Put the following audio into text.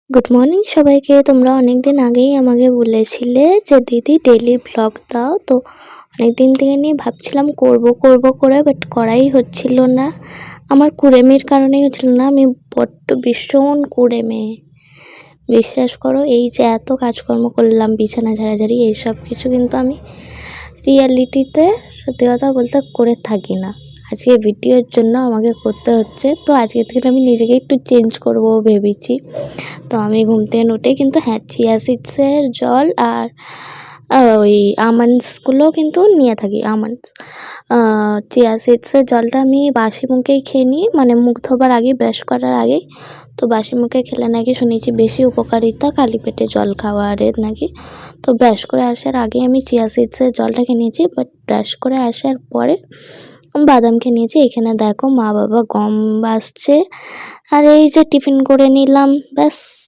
Good morning সবাইকে। তোমরা অনেকদিন আগেই আমাকে বলেছিলে যে দিদি ডেইলি ব্লগ দাও। তো অনেকদিন থেকে নিয়ে ভাবছিলাম করব করে, বাট করাই হচ্ছিল না। আমার কুড়েমির কারণেই হচ্ছিল না। আমি বড্ড ভীষণ কুড়েমে, বিশ্বাস করো। এই যে এত কাজকর্ম করলাম, বিছানা ঝাড়াঝাড়ি এইসব কিছু কিন্তু আমি রিয়ালিটিতে সত্যি কথা বলতে করে থাকি না। আজকে ভিডিওর জন্য আমাকে করতে হচ্ছে। তো আজকে থেকে আমি নিজেকে একটু চেঞ্জ করব ভেবেছি। তো আমি ঘুম থেকে উঠে কিন্তু চিয়া সিডসের জল আর ওই আমন্ডসগুলো কিন্তু নিয়ে থাকি। চিয়া সিডসের জলটা আমি বাসি মুখেই খেয়ে নিই, মানে মুখ ধোবার আগে, ব্রাশ করার আগেই। তো বাসি মুখে খেলে নাকি শুনেছি বেশি উপকারিতা খালি পেটে জল খাওয়ারের নাকি। তো ব্রাশ করে আসার আগে আমি চিয়া সিডসের জলটা খেয়ে নিয়েছি, বাট ব্রাশ করে আসার পরে বাদাম খেয়ে নিয়েছি। এখানে দেখো মা বাবা গম বাছছে, আর এই যে টিফিন করে নিলাম, ব্যাস